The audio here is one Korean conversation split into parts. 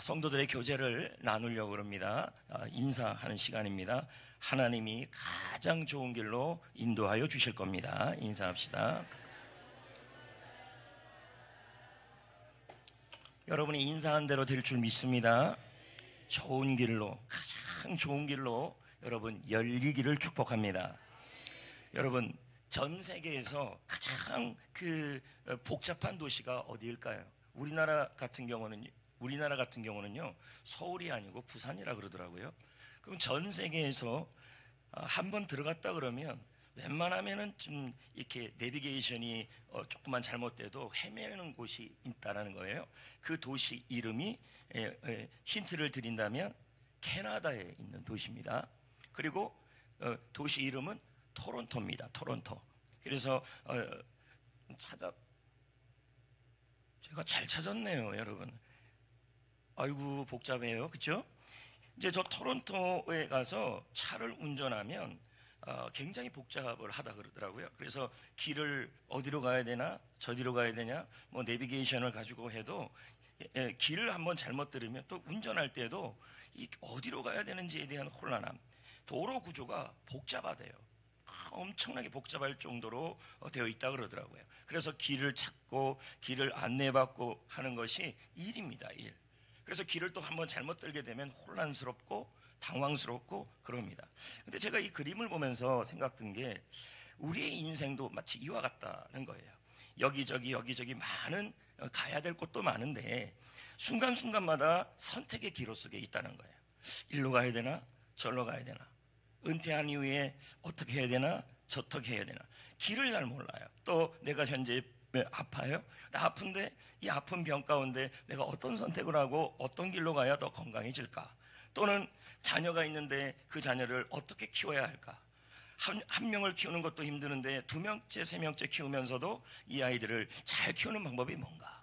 성도들의 교제를 나누려고 합니다. 인사하는 시간입니다. 하나님이 가장 좋은 길로 인도하여 주실 겁니다. 인사합시다. 여러분이 인사한 대로 될 줄 믿습니다. 좋은 길로, 가장 좋은 길로 여러분 열리기를 축복합니다. 여러분, 전 세계에서 가장 복잡한 도시가 어디일까요? 우리나라 같은 경우는요 서울이 아니고 부산이라 그러더라고요. 그럼 전 세계에서 한번 들어갔다 그러면 웬만하면은 좀 이렇게 내비게이션이 조금만 잘못돼도 헤매는 곳이 있다라는 거예요. 그 도시 이름이 힌트를 드린다면 캐나다에 있는 도시입니다. 그리고 도시 이름은 토론토입니다. 토론토. 그래서 제가 잘 찾았네요, 여러분. 아이고 복잡해요, 그렇죠? 이제 저 토론토에 가서 차를 운전하면 굉장히 복잡을 하다 그러더라고요. 그래서 길을 어디로 가야 되나, 저디로 가야 되냐, 뭐 내비게이션을 가지고 해도 길을 한번 잘못 들으면 또 운전할 때도 어디로 가야 되는지에 대한 혼란함, 도로 구조가 복잡하대요. 엄청나게 복잡할 정도로 되어 있다 그러더라고요. 그래서 길을 찾고 길을 안내받고 하는 것이 일입니다, 일. 그래서 길을 또 한번 잘못 들게 되면 혼란스럽고 당황스럽고 그럽니다. 근데 제가 이 그림을 보면서 생각든 게 우리의 인생도 마치 이와 같다는 거예요. 여기저기 많은 가야 될 곳도 많은데 순간순간마다 선택의 기로 속에 있다는 거예요. 일로 가야 되나 절로 가야 되나, 은퇴한 이후에 어떻게 해야 되나 저떻게 해야 되나, 길을 잘 몰라요. 또 내가 현재 아파요? 나 아픈데 이 아픈 병 가운데 내가 어떤 선택을 하고 어떤 길로 가야 더 건강해질까? 또는 자녀가 있는데 그 자녀를 어떻게 키워야 할까? 한 명을 키우는 것도 힘드는데 2명째 3명째 키우면서도 이 아이들을 잘 키우는 방법이 뭔가?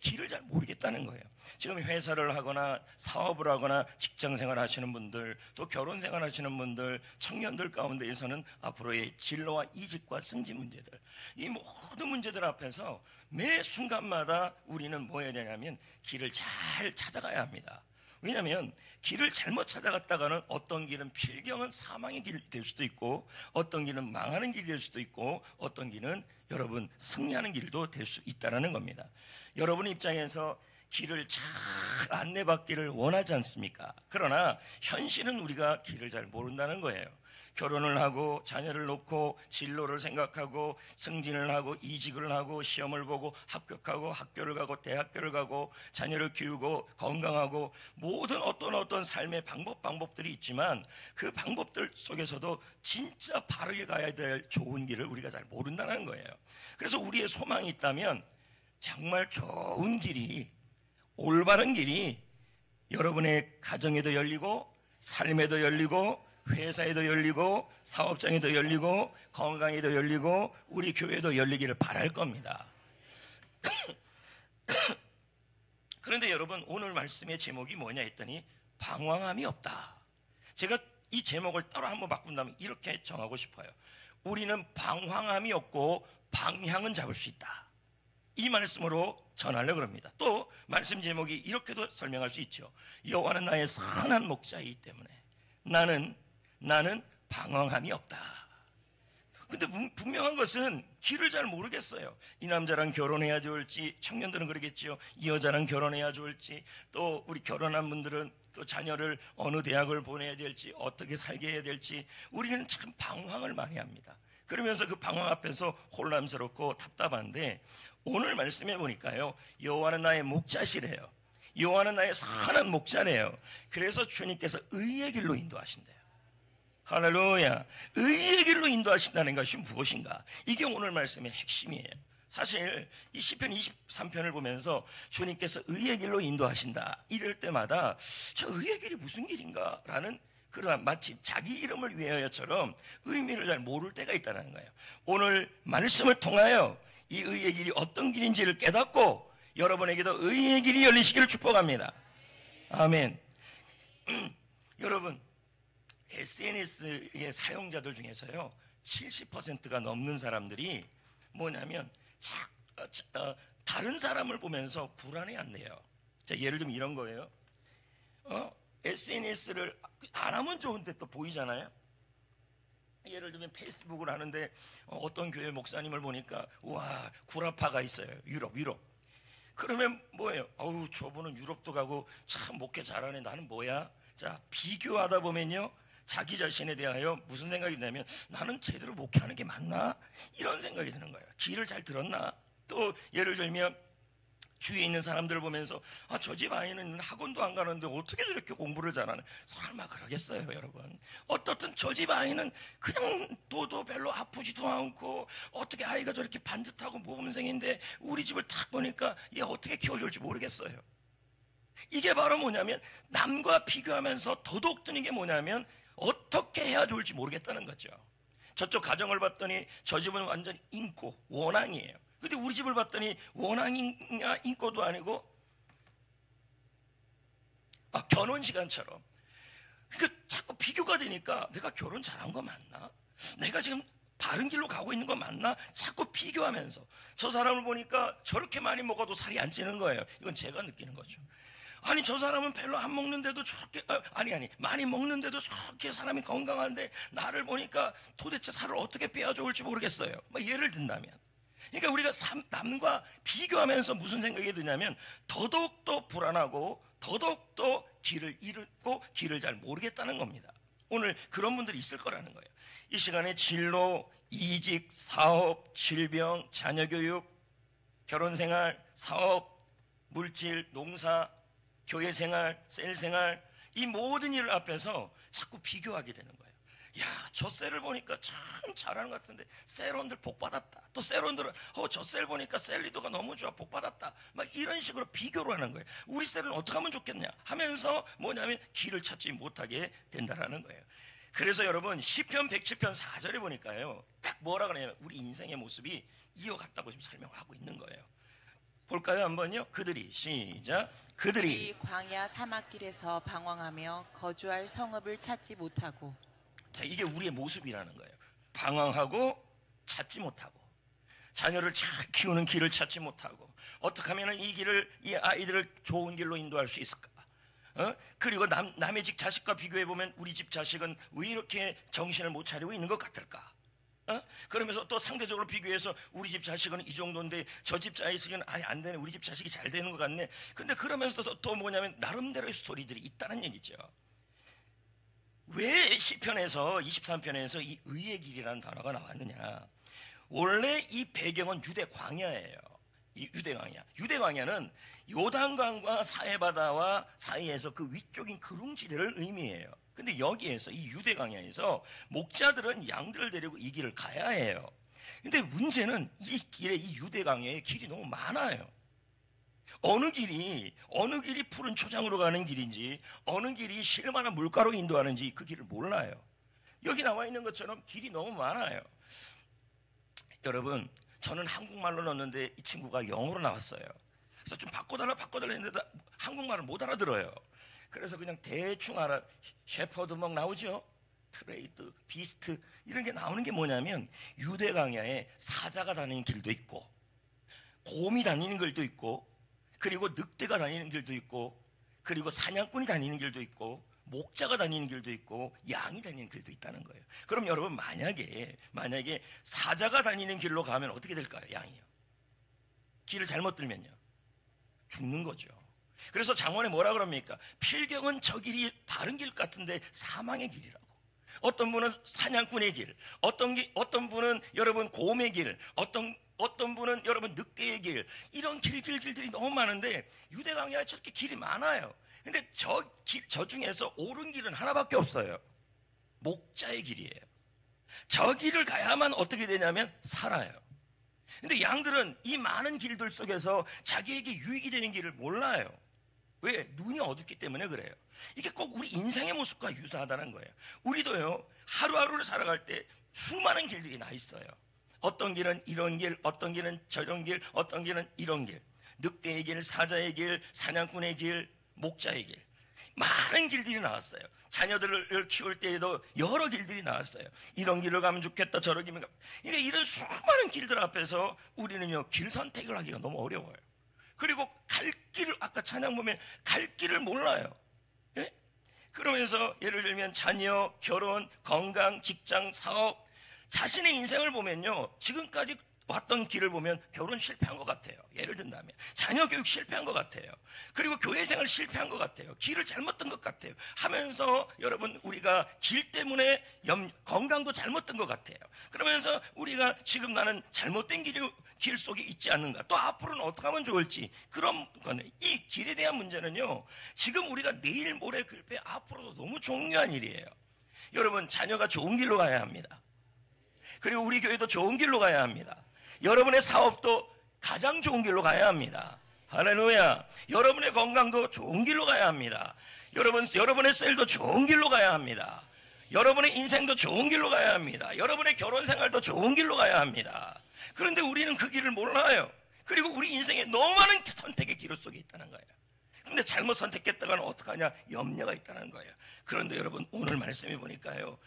길을 잘 모르겠다는 거예요. 지금 회사를 하거나 사업을 하거나 직장생활 하시는 분들, 또 결혼생활 하시는 분들, 청년들 가운데에서는 앞으로의 진로와 이직과 승진 문제들, 이 모든 문제들 앞에서 매 순간마다 우리는 뭐 해야 되냐면 길을 잘 찾아가야 합니다. 왜냐하면 길을 잘못 찾아갔다가는 어떤 길은 필경은 사망의 길이 될 수도 있고, 어떤 길은 망하는 길이 될 수도 있고, 어떤 길은 여러분 승리하는 길도 될 수 있다는 겁니다. 여러분 입장에서 길을 잘 안내받기를 원하지 않습니까? 그러나 현실은 우리가 길을 잘 모른다는 거예요. 결혼을 하고 자녀를 놓고 진로를 생각하고 승진을 하고 이직을 하고 시험을 보고 합격하고 학교를 가고 대학교를 가고 자녀를 키우고 건강하고 모든 어떤 삶의 방법들이 있지만 그 방법들 속에서도 진짜 바르게 가야 될 좋은 길을 우리가 잘 모른다는 거예요. 그래서 우리의 소망이 있다면 정말 좋은 길이, 올바른 길이 여러분의 가정에도 열리고 삶에도 열리고 회사에도 열리고 사업장에도 열리고 건강에도 열리고 우리 교회도 열리기를 바랄 겁니다. 그런데 여러분, 오늘 말씀의 제목이 뭐냐 했더니 방황함이 없다. 제가 이 제목을 따로 한번 바꾼다면 이렇게 정하고 싶어요. 우리는 방황함이 없고 방향은 잡을 수 있다. 이 말씀으로 전하려고 합니다. 또 말씀 제목이 이렇게도 설명할 수 있죠. 여호와는 나의 선한 목자이기 때문에 나는 방황함이 없다. 근데 분명한 것은 길을 잘 모르겠어요. 이 남자랑 결혼해야 좋을지, 청년들은 그러겠죠. 이 여자랑 결혼해야 좋을지, 또 우리 결혼한 분들은 또 자녀를 어느 대학을 보내야 될지, 어떻게 살게 해야 될지, 우리는 참 방황을 많이 합니다. 그러면서 그 방황 앞에서 혼란스럽고 답답한데, 오늘 말씀해 보니까요, 여호와는 나의 목자시래요. 여호와는 나의 선한 목자래요. 그래서 주님께서 의의 길로 인도하신대요. 할렐루야. 의의 길로 인도하신다는 것이 무엇인가? 이게 오늘 말씀의 핵심이에요. 사실 이 시편 23편을 보면서 주님께서 의의 길로 인도하신다 이럴 때마다 저 의의 길이 무슨 길인가 라는 그러한 마치 자기 이름을 위하여처럼 의미를 잘 모를 때가 있다는 거예요. 오늘 말씀을 통하여 이 의의 길이 어떤 길인지를 깨닫고 여러분에게도 의의 길이 열리시기를 축복합니다. 아멘. 여러분, SNS의 사용자들 중에서요 70%가 넘는 사람들이 뭐냐면 다른 사람을 보면서 불안해한대요. 자, 예를 들면 이런 거예요. SNS를 안 하면 좋은데 또 보이잖아요. 예를 들면 페이스북을 하는데 어떤 교회 목사님을 보니까 와, 구라파가 있어요. 유럽. 그러면 뭐예요? 어우, 저분은 유럽도 가고 참 목회 잘하네. 나는 뭐야? 자, 비교하다 보면요, 자기 자신에 대하여 무슨 생각이 드냐면, 나는 제대로 목회하는 게 맞나? 이런 생각이 드는 거예요. 길을 잘 들었나? 또 예를 들면 주위에 있는 사람들을 보면서 저 집 아이는 학원도 안 가는데 어떻게 저렇게 공부를 잘하나? 설마 그러겠어요, 여러분? 어떻든 저 집 아이는 그냥 도도 별로 아프지도 않고 어떻게 아이가 저렇게 반듯하고 모범생인데 우리 집을 딱 보니까 얘 어떻게 키워줄지 모르겠어요. 이게 바로 뭐냐면, 남과 비교하면서 더더욱 드는 게 뭐냐면 어떻게 해야 좋을지 모르겠다는 거죠. 저쪽 가정을 봤더니 저 집은 완전 인고 원앙이에요. 근데 우리 집을 봤더니 원앙이냐 인고도 아니고 결혼 시간처럼. 그러니까 자꾸 비교가 되니까 내가 결혼 잘한 거 맞나? 내가 지금 바른 길로 가고 있는 거 맞나? 자꾸 비교하면서 저 사람을 보니까 저렇게 많이 먹어도 살이 안 찌는 거예요. 이건 제가 느끼는 거죠. 아니, 저 사람은 별로 안 먹는데도 저렇게 많이 먹는데도 저렇게 사람이 건강한데 나를 보니까 도대체 살을 어떻게 빼야 좋을지 모르겠어요. 예를 든다면, 그러니까 우리가 남과 비교하면서 무슨 생각이 드냐면 더더욱더 불안하고 더더욱더 길을 잃고 길을 잘 모르겠다는 겁니다. 오늘 그런 분들이 있을 거라는 거예요. 이 시간에 진로, 이직, 사업, 질병, 자녀교육, 결혼생활, 사업, 물질, 농사, 교회생활, 셀생활, 이 모든 일을 앞에서 자꾸 비교하게 되는 거예요. 야, 저 셀을 보니까 참 잘하는 것 같은데 셀원들 복 받았다. 또 셀원들은 저 셀 보니까 셀 리더가 너무 좋아, 복 받았다. 막 이런 식으로 비교를 하는 거예요. 우리 셀은 어떻게 하면 좋겠냐 하면서 뭐냐면 길을 찾지 못하게 된다라는 거예요. 그래서 여러분, 시편 107편 4절에 보니까요, 딱 뭐라 그러냐면 우리 인생의 모습이 이어갔다고 지금 설명하고 있는 거예요. 볼까요? 한번요. 그들이 시작. 그들이 광야 사막길에서 방황하며 거주할 성읍을 찾지 못하고. 자, 이게 우리의 모습이라는 거예요. 방황하고 찾지 못하고, 자녀를 잘 키우는 길을 찾지 못하고, 어떻게 하면 이 아이들을 좋은 길로 인도할 수 있을까? 그리고 남의 집 자식과 비교해 보면 우리 집 자식은 왜 이렇게 정신을 못 차리고 있는 것 같을까? 그러면서 또 상대적으로 비교해서 우리 집 자식은 이 정도인데 저 집 자식은 아예 안 되네, 우리 집 자식이 잘 되는 것 같네. 근데 그러면서 또 뭐냐면 나름대로의 스토리들이 있다는 얘기죠. 왜 시편에서 23편에서 이 의의 길이라는 단어가 나왔느냐? 원래 이 배경은 유대 광야예요. 이 유대 광야는 요단강과 사해바다와 사이에서 그 위쪽인 그릉지대를 의미해요. 근데 여기에서 이 유대 광야에서 목자들은 양들을 데리고 이 길을 가야 해요. 근데 문제는 이 길에, 이 유대 광야에 길이 너무 많아요. 어느 길이 푸른 초장으로 가는 길인지, 어느 길이 실만한 물가로 인도하는지 그 길을 몰라요. 여기 나와 있는 것처럼 길이 너무 많아요. 여러분, 저는 한국말로 넣었는데 이 친구가 영어로 나왔어요. 그래서 좀 바꿔달라 했는데 한국말을 못 알아들어요. 그래서 그냥 대충 셰퍼드 막 나오죠. 트레이드, 비스트 이런 게 나오는 게 뭐냐면, 유대 광야에 사자가 다니는 길도 있고, 곰이 다니는 길도 있고, 그리고 늑대가 다니는 길도 있고, 그리고 사냥꾼이 다니는 길도 있고, 목자가 다니는 길도 있고, 양이 다니는 길도 있다는 거예요. 그럼 여러분, 만약에 사자가 다니는 길로 가면 어떻게 될까요? 양이요. 길을 잘못 들면요, 죽는 거죠. 그래서 장원에 뭐라 그럽니까? 필경은 저 길이 바른 길 같은데 사망의 길이라고. 어떤 분은 사냥꾼의 길, 어떤 분은 여러분 곰의 길, 어떤 분은 여러분 늑대의 길, 이런 길들이 너무 많은데 유대 광야에 저렇게 길이 많아요. 근데 저 중에서 옳은 길은 하나밖에 없어요. 목자의 길이에요. 저 길을 가야만 어떻게 되냐면 살아요. 근데 양들은 이 많은 길들 속에서 자기에게 유익이 되는 길을 몰라요. 왜? 눈이 어둡기 때문에 그래요. 이게 꼭 우리 인생의 모습과 유사하다는 거예요. 우리도요, 하루하루를 살아갈 때 수많은 길들이 나 있어요. 어떤 길은 이런 길, 어떤 길은 저런 길, 어떤 길은 이런 길, 늑대의 길, 사자의 길, 사냥꾼의 길, 목자의 길, 많은 길들이 나왔어요. 자녀들을 키울 때에도 여러 길들이 나왔어요. 이런 길을 가면 좋겠다, 저런 길을 가면. 그러니까 이런 수많은 길들 앞에서 우리는요, 길 선택을 하기가 너무 어려워요. 그리고 갈 길을, 아까 찬양 보면 갈 길을 몰라요. 예? 그러면서 예를 들면 자녀, 결혼, 건강, 직장, 사업, 자신의 인생을 보면요, 지금까지 왔던 길을 보면 결혼 실패한 것 같아요. 예를 든다면 자녀 교육 실패한 것 같아요. 그리고 교회 생활 실패한 것 같아요. 길을 잘못 든 것 같아요. 하면서 여러분, 우리가 길 때문에 건강도 잘못 든 것 같아요. 그러면서 우리가 지금 나는 잘못된 길 속에 있지 않는가, 또 앞으로는 어떻게 하면 좋을지, 그런 거는, 이 길에 대한 문제는요, 지금 우리가 내일 모레 글패 앞으로도 너무 중요한 일이에요. 여러분, 자녀가 좋은 길로 가야 합니다. 그리고 우리 교회도 좋은 길로 가야 합니다. 여러분의 사업도 가장 좋은 길로 가야 합니다. 할렐루야. 여러분의 건강도 좋은 길로 가야 합니다. 여러분의 셀도 좋은 길로 가야 합니다. 여러분의 인생도 좋은 길로 가야 합니다. 여러분의 결혼 생활도 좋은 길로 가야 합니다. 그런데 우리는 그 길을 몰라요. 그리고 우리 인생에 너무 많은 선택의 길 속에 있다는 거예요. 그런데 잘못 선택했다가는 어떡하냐, 염려가 있다는 거예요. 그런데 여러분, 오늘 말씀해 보니까요,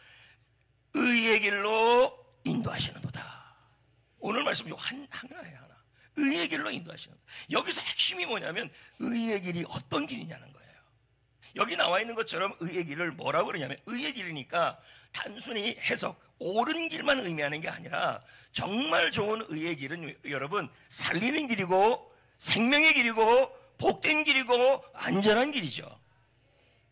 의의 길로 인도하시는도다. 오늘 말씀 하나예요, 하나. 의의 길로 인도하시는. 여기서 핵심이 뭐냐면 의의 길이 어떤 길이냐는 거예요. 여기 나와 있는 것처럼 의의 길을 뭐라고 그러냐면, 의의 길이니까 단순히 해석, 옳은 길만 의미하는 게 아니라 정말 좋은 의의 길은 여러분, 살리는 길이고 생명의 길이고 복된 길이고 안전한 길이죠.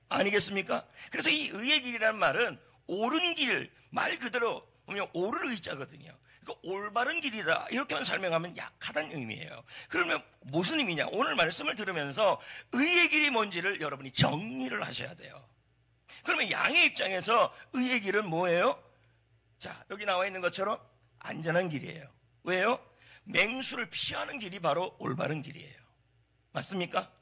아니겠습니까? 그래서 이 의의 길이라는 말은 옳은 길, 말 그대로 보면 옳을 의자거든요. 올바른 길이다, 이렇게만 설명하면 약하다는 의미예요. 그러면 무슨 의미냐, 오늘 말씀을 들으면서 의의 길이 뭔지를 여러분이 정리를 하셔야 돼요. 그러면 양의 입장에서 의의 길은 뭐예요? 자, 여기 나와 있는 것처럼 안전한 길이에요. 왜요? 맹수를 피하는 길이 바로 올바른 길이에요. 맞습니까?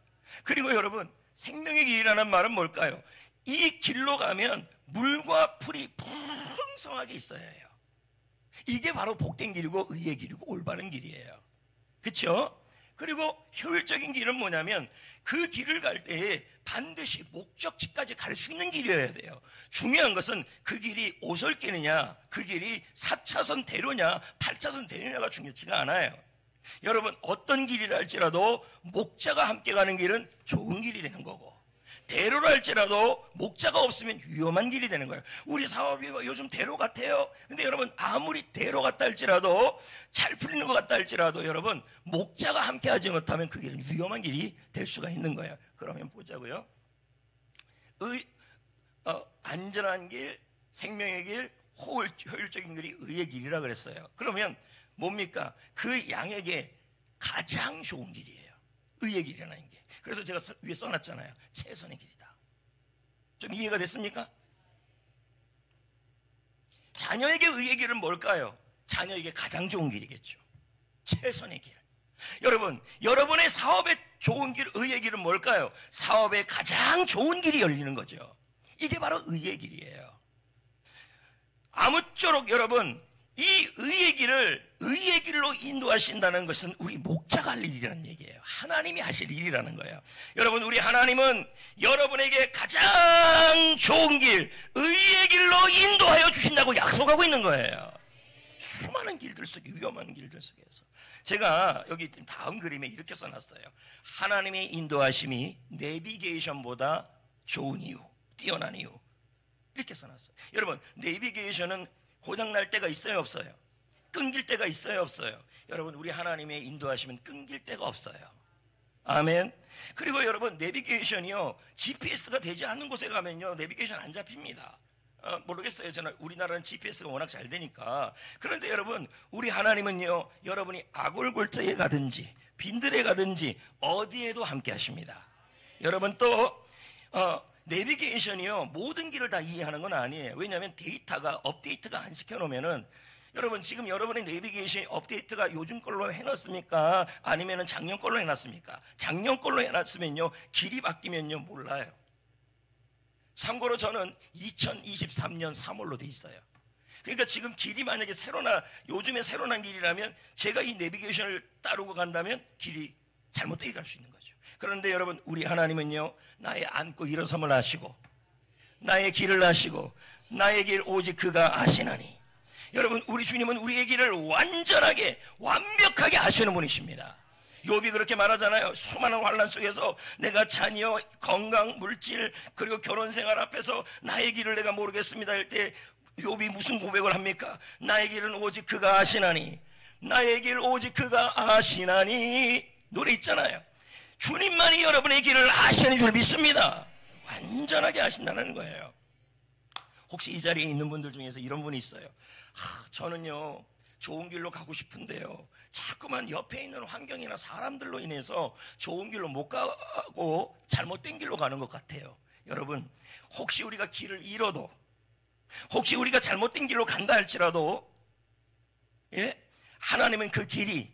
그리고 여러분, 생명의 길이라는 말은 뭘까요? 이 길로 가면 물과 풀이 풍성하게 있어야 해요. 이게 바로 복된 길이고 의의 길이고 올바른 길이에요. 그렇죠? 그리고 효율적인 길은 뭐냐면, 그 길을 갈 때에 반드시 목적지까지 갈 수 있는 길이어야 돼요. 중요한 것은 그 길이 오솔길이냐, 그 길이 4차선 대로냐 8차선 대로냐가 중요치가 않아요. 여러분, 어떤 길이라 할지라도 목자가 함께 가는 길은 좋은 길이 되는 거고, 대로라 할지라도 목자가 없으면 위험한 길이 되는 거예요. 우리 사업이 요즘 대로 같아요. 근데 여러분, 아무리 대로 같다 할지라도, 잘 풀리는 것 같다 할지라도, 여러분, 목자가 함께 하지 못하면 그 길은 위험한 길이 될 수가 있는 거예요. 그러면 보자고요. 안전한 길, 생명의 길, 효율적인 길이 의의 길이라 그랬어요. 그러면 뭡니까? 그 양에게 가장 좋은 길이에요, 의의 길이라는 게. 그래서 제가 위에 써놨잖아요. 최선의 길이다. 좀 이해가 됐습니까? 자녀에게 의의 길은 뭘까요? 자녀에게 가장 좋은 길이겠죠. 최선의 길. 여러분, 여러분의 사업에 좋은 길, 의의 길은 뭘까요? 사업에 가장 좋은 길이 열리는 거죠. 이게 바로 의의 길이에요. 아무쪼록 여러분, 이 의의 길을 의의 길로 인도하신다는 것은 우리 목자가 할 일이라는 얘기예요. 하나님이 하실 일이라는 거예요. 여러분, 우리 하나님은 여러분에게 가장 좋은 길, 의의 길로 인도하여 주신다고 약속하고 있는 거예요. 수많은 길들 속에, 위험한 길들 속에서. 제가 여기 다음 그림에 이렇게 써놨어요. 하나님의 인도하심이 내비게이션보다 좋은 이유, 뛰어난 이유, 이렇게 써놨어요. 여러분, 내비게이션은 고장날 때가 있어요, 없어요? 끊길 때가 있어요, 없어요? 여러분, 우리 하나님의 인도하시면 끊길 때가 없어요. 아멘. 그리고 여러분, 내비게이션이요, GPS가 되지 않는 곳에 가면요, 내비게이션 안 잡힙니다. 모르겠어요. 저는 우리나라는 GPS가 워낙 잘 되니까. 그런데 여러분, 우리 하나님은요, 여러분이 아골골자에 가든지 빈들에 가든지 어디에도 함께 하십니다. 여러분, 또 내비게이션이요, 모든 길을 다 이해하는 건 아니에요. 왜냐하면 데이터가 업데이트가 안 시켜놓으면은, 여러분, 지금 여러분의 내비게이션 업데이트가 요즘 걸로 해놨습니까? 아니면은 작년 걸로 해놨습니까? 작년 걸로 해놨으면요, 길이 바뀌면요, 몰라요. 참고로 저는 2023년 3월로 돼 있어요. 그러니까 지금 길이 만약에 요즘에 새로 난 길이라면, 제가 이 내비게이션을 따르고 간다면 길이 잘못되게 갈 수 있는 거죠. 그런데 여러분, 우리 하나님은요, 나의 앉고 일어섬을 아시고, 나의 길을 아시고, 나의 길 오직 그가 아시나니. 여러분, 우리 주님은 우리의 길을 완전하게, 완벽하게 아시는 분이십니다. 욥이 그렇게 말하잖아요. 수많은 환난 속에서 내가 자녀, 건강, 물질, 그리고 결혼 생활 앞에서 나의 길을 내가 모르겠습니다 할 때 욥이 무슨 고백을 합니까? 나의 길은 오직 그가 아시나니, 나의 길 오직 그가 아시나니. 노래 있잖아요. 주님만이 여러분의 길을 아시는 줄 믿습니다. 완전하게 아신다는 거예요. 혹시 이 자리에 있는 분들 중에서 이런 분이 있어요. 저는요 좋은 길로 가고 싶은데요 자꾸만 옆에 있는 환경이나 사람들로 인해서 좋은 길로 못 가고 잘못된 길로 가는 것 같아요. 여러분, 혹시 우리가 길을 잃어도, 혹시 우리가 잘못된 길로 간다 할지라도, 하나님은 그 길이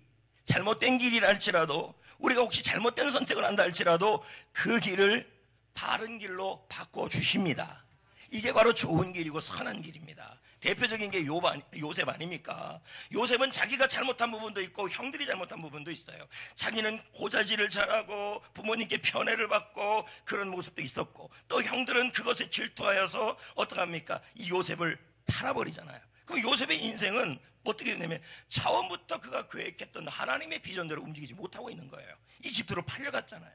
잘못된 길이라 할지라도, 우리가 혹시 잘못된 선택을 한다 할지라도 그 길을 바른 길로 바꿔주십니다. 이게 바로 좋은 길이고 선한 길입니다. 대표적인 게 요셉 아닙니까? 요셉은 자기가 잘못한 부분도 있고 형들이 잘못한 부분도 있어요. 자기는 고자질을 잘하고 부모님께 편애를 받고 그런 모습도 있었고, 또 형들은 그것에 질투하여서 어떡합니까? 이 요셉을 팔아버리잖아요. 그럼 요셉의 인생은 어떻게 되냐면 처음부터 그가 계획했던 하나님의 비전대로 움직이지 못하고 있는 거예요. 이집트로 팔려갔잖아요.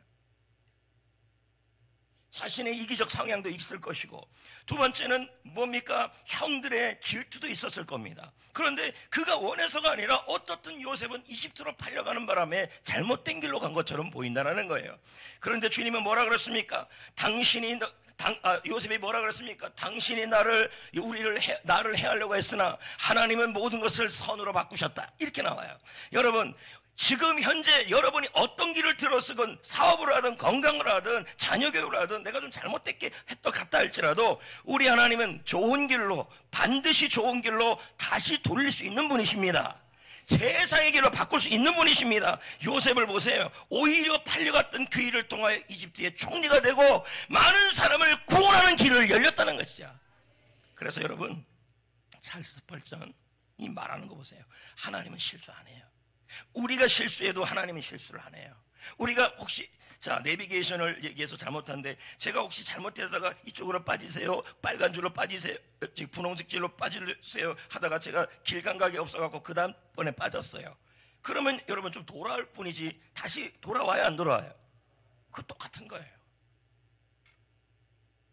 자신의 이기적 성향도 있을 것이고, 두 번째는 뭡니까? 형들의 질투도 있었을 겁니다. 그런데 그가 원해서가 아니라 어떻든 요셉은 이집트로 팔려가는 바람에 잘못된 길로 간 것처럼 보인다는 거예요. 그런데 주님은 뭐라 그랬습니까? 요셉이 뭐라 그랬습니까? 당신이 나를 해하려고 했으나 하나님은 모든 것을 선으로 바꾸셨다. 이렇게 나와요. 여러분, 지금 현재 여러분이 어떤 길을 들었건, 사업을 하든 건강을 하든 자녀 교육을 하든 내가 좀 잘못됐게 했던 같다 할지라도 우리 하나님은 좋은 길로, 반드시 좋은 길로 다시 돌릴 수 있는 분이십니다. 세상의 길로 바꿀 수 있는 분이십니다. 요셉을 보세요. 오히려 팔려갔던 그 일을 통하여 이집트의 총리가 되고 많은 사람을 구원하는 길을 열렸다는 것이죠. 그래서 여러분, 찰스 스펄전이 말하는 거 보세요. 하나님은 실수 안 해요. 우리가 실수해도 하나님은 실수를 안 해요. 우리가 혹시 내비게이션을 얘기해서 잘못한데, 제가 혹시 잘못해다가 이쪽으로 빠지세요, 빨간 줄로 빠지세요, 분홍색 줄로 빠지세요 하다가 제가 길 감각이 없어갖고 그 다음번에 빠졌어요. 그러면 여러분 좀 돌아올 뿐이지 다시 돌아와요, 안 돌아와요? 그 똑같은 거예요.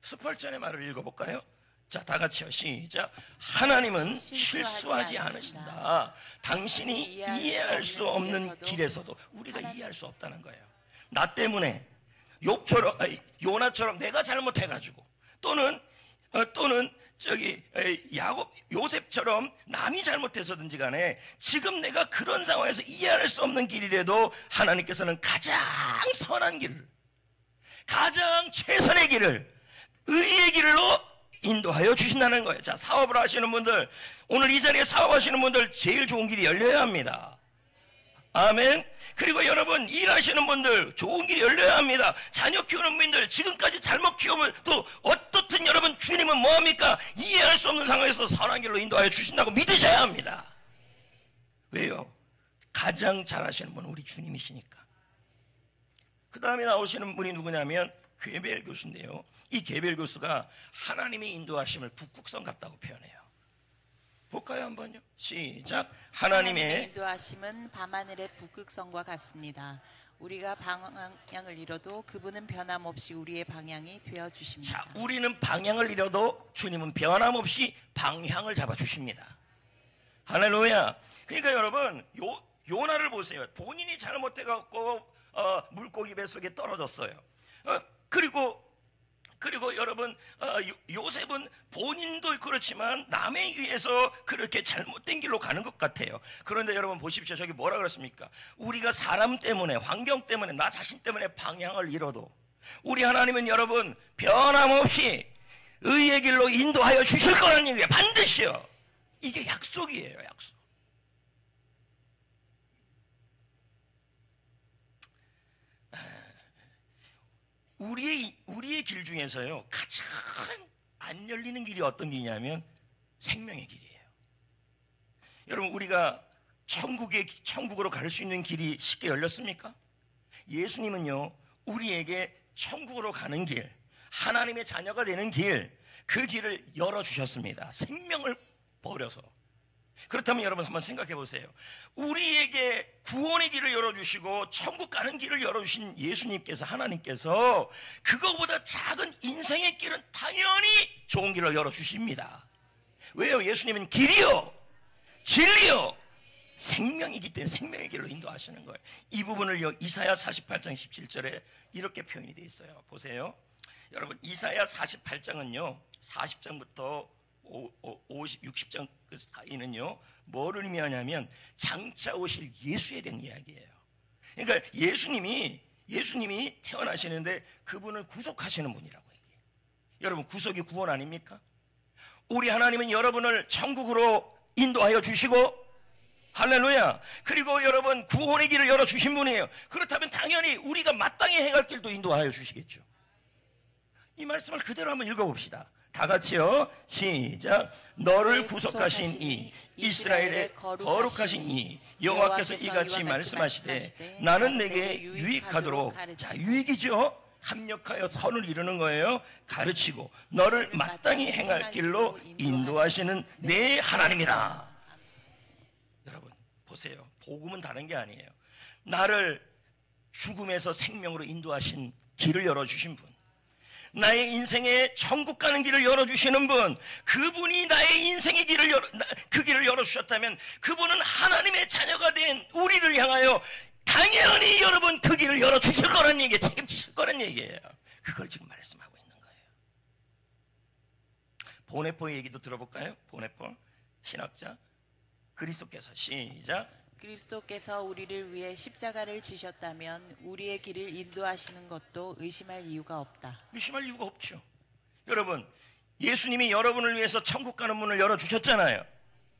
스펄전의 말을 읽어볼까요? 자, 다 같이요. 시작. 하나님은 실수하지 않으신다. 당신이 이해할 수 없는 길에서도 우리가 이해할 수 없다는 거예요. 나 때문에 요나처럼 내가 잘못해가지고, 또는 요셉처럼 남이 잘못해서든지 간에 지금 내가 그런 상황에서 이해할 수 없는 길이라도 하나님께서는 가장 선한 길을, 가장 최선의 길을, 의의 길로 인도하여 주신다는 거예요. 자, 사업을 하시는 분들, 오늘 이 자리에 사업하시는 분들 제일 좋은 길이 열려야 합니다. 아멘. 그리고 여러분, 일하시는 분들 좋은 길이 열려야 합니다. 자녀 키우는 분들 지금까지 잘못 키우면 또 어떻든 여러분, 주님은 뭐합니까? 이해할 수 없는 상황에서 선한 길로 인도하여 주신다고 믿으셔야 합니다. 왜요? 가장 잘하시는 분은 우리 주님이시니까. 그 다음에 나오시는 분이 누구냐면 게벨 교수인데요, 이 게벨 교수가 하나님의 인도하심을 북극성 같다고 표현해요. 볼까요, 한번요? 시작. 하나님의 인도하심은 밤하늘의 북극성과 같습니다. 우리가 방향을 잃어도 그분은 변함없이 우리의 방향이 되어 주십니다. 자, 우리는 방향을 잃어도 주님은 변함없이 방향을 잡아 주십니다. 할렐루야. 그러니까 여러분, 요나를 보세요. 본인이 잘못해갖고 물고기 뱃속에 떨어졌어요. 그리고 여러분, 요셉은 본인도 그렇지만 남에 의해서 그렇게 잘못된 길로 가는 것 같아요. 그런데 여러분 보십시오. 저기 뭐라 그랬습니까? 우리가 사람 때문에, 환경 때문에, 나 자신 때문에 방향을 잃어도 우리 하나님은 여러분 변함없이 의의 길로 인도하여 주실 거라는 얘기예요. 반드시요. 이게 약속이에요, 약속. 우리의 길 중에서요, 가장 안 열리는 길이 어떤 길이냐면 생명의 길이에요. 여러분, 우리가 천국으로 갈 수 있는 길이 쉽게 열렸습니까? 예수님은요, 우리에게 천국으로 가는 길, 하나님의 자녀가 되는 길, 그 길을 열어주셨습니다. 생명을 버려서. 그렇다면 여러분 한번 생각해 보세요. 우리에게 구원의 길을 열어주시고 천국 가는 길을 열어주신 예수님께서, 하나님께서 그거보다 작은 인생의 길은 당연히 좋은 길을 열어주십니다. 왜요? 예수님은 길이요, 진리요, 생명이기 때문에 생명의 길로 인도하시는 거예요. 이 부분을요, 이사야 48장 17절에 이렇게 표현이 되어 있어요. 보세요. 여러분, 이사야 48장은요 40장부터 60장 그 사이는요 뭐를 의미하냐면 장차 오실 예수에 대한 이야기예요. 그러니까 예수님이 태어나시는데 그분을 구속하시는 분이라고 얘기해요. 여러분, 구속이 구원 아닙니까? 우리 하나님은 여러분을 천국으로 인도하여 주시고, 할렐루야, 그리고 여러분 구원의 길을 열어주신 분이에요. 그렇다면 당연히 우리가 마땅히 행할 길도 인도하여 주시겠죠. 이 말씀을 그대로 한번 읽어봅시다. 다 같이요. 시작. 너를 구속하신 이 이스라엘의 거룩하신 이 여호와께서 이같이 말씀하시되 나는 내게 유익하도록, 자, 유익이죠. 합력하여 선을 이루는 거예요. 가르치고 너를 마땅히 행할 길로 인도하시는 내 하나님이라. 여러분 보세요. 복음은 다른 게 아니에요. 나를 죽음에서 생명으로 인도하신 길을 열어주신 분, 나의 인생의 천국 가는 길을 열어주시는 분, 그분이 나의 인생의 그 길을 열어주셨다면 그분은 하나님의 자녀가 된 우리를 향하여 당연히 여러분 그 길을 열어주실 거란 얘기예요. 책임지실 거란 얘기예요. 그걸 지금 말씀하고 있는 거예요. 보네포의 얘기도 들어볼까요? 보네포 신학자. 그리스도께서, 시작. 그리스도께서 우리를 위해 십자가를 지셨다면 우리의 길을 인도하시는 것도 의심할 이유가 없다. 의심할 이유가 없죠. 여러분, 예수님이 여러분을 위해서 천국 가는 문을 열어주셨잖아요.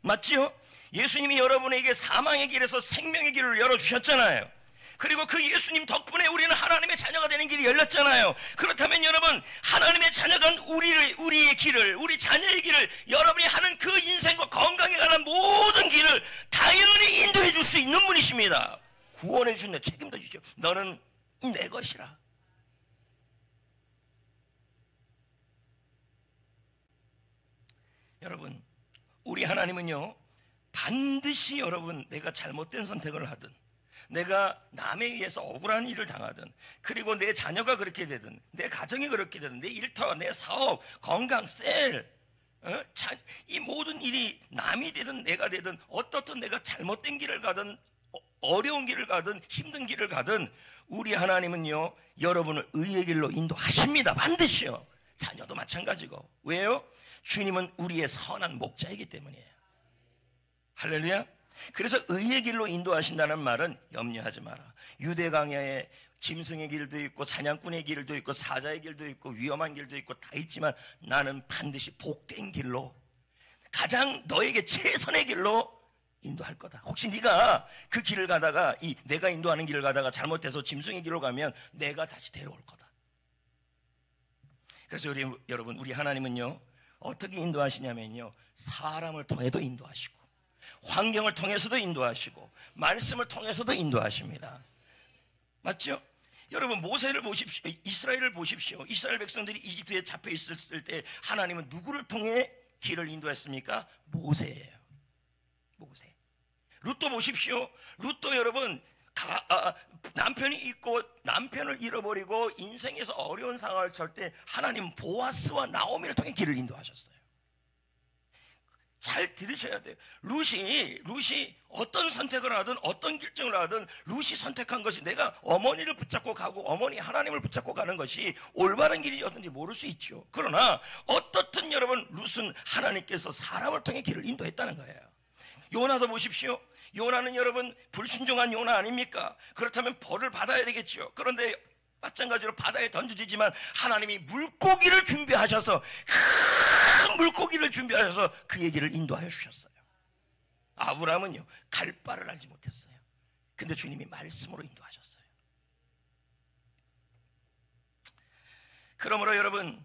맞지요? 예수님이 여러분에게 사망의 길에서 생명의 길을 열어주셨잖아요. 그리고 그 예수님 덕분에 우리는 하나님의 자녀가 되는 길이 열렸잖아요. 그렇다면 여러분, 하나님의 자녀가 우리의 길을, 우리 자녀의 길을, 여러분이 하는 그 인생과 건강에 관한 모든 길을 당연히 인도해 줄 수 있는 분이십니다. 구원해 주신 데 책임도 주죠. 너는 내 것이라. 여러분, 우리 하나님은요 반드시 여러분 내가 잘못된 선택을 하든, 내가 남에 의해서 억울한 일을 당하든, 그리고 내 자녀가 그렇게 되든, 내 가정이 그렇게 되든, 내 일터, 내 사업, 건강, 셀, 이 모든 일이 남이 되든 내가 되든, 어떻든 내가 잘못된 길을 가든 어려운 길을 가든 힘든 길을 가든 우리 하나님은요 여러분을 의의 길로 인도하십니다. 반드시요. 자녀도 마찬가지고. 왜요? 주님은 우리의 선한 목자이기 때문이에요. 할렐루야. 그래서 의의 길로 인도하신다는 말은 염려하지 마라. 유대 광야에 짐승의 길도 있고 사냥꾼의 길도 있고 사자의 길도 있고 위험한 길도 있고 다 있지만 나는 반드시 복된 길로, 가장 너에게 최선의 길로 인도할 거다. 혹시 네가 그 길을 가다가 내가 인도하는 길을 가다가 잘못해서 짐승의 길로 가면 내가 다시 데려올 거다. 그래서 여러분, 우리 하나님은요 어떻게 인도하시냐면요 사람을 통해도 인도하시고, 환경을 통해서도 인도하시고, 말씀을 통해서도 인도하십니다. 맞죠? 여러분, 모세를 보십시오. 이스라엘을 보십시오. 이스라엘 백성들이 이집트에 잡혀 있을 때 하나님은 누구를 통해 길을 인도했습니까? 모세예요. 모세. 룻도 보십시오. 룻도 여러분 남편이 있고 남편을 잃어버리고 인생에서 어려운 상황을 처할 때 하나님 보아스와 나오미를 통해 길을 인도하셨어요. 잘 들으셔야 돼요. 룻이 어떤 선택을 하든 어떤 결정을 하든 룻이 선택한 것이, 내가 어머니를 붙잡고 가고 어머니 하나님을 붙잡고 가는 것이 올바른 길이었는지 모를 수 있죠. 그러나 어떻든 여러분 룻은 하나님께서 사람을 통해 길을 인도했다는 거예요. 요나도 보십시오. 요나는 여러분 불순종한 요나 아닙니까? 그렇다면 벌을 받아야 되겠죠. 그런데 마찬가지로 바다에 던져지지만 하나님이 물고기를 준비하셔서, 큰 물고기를 준비하셔서 그의 길을 인도하여 주셨어요. 아브라함은요 갈 바를 알지 못했어요. 근데 주님이 말씀으로 인도하셨어요. 그러므로 여러분,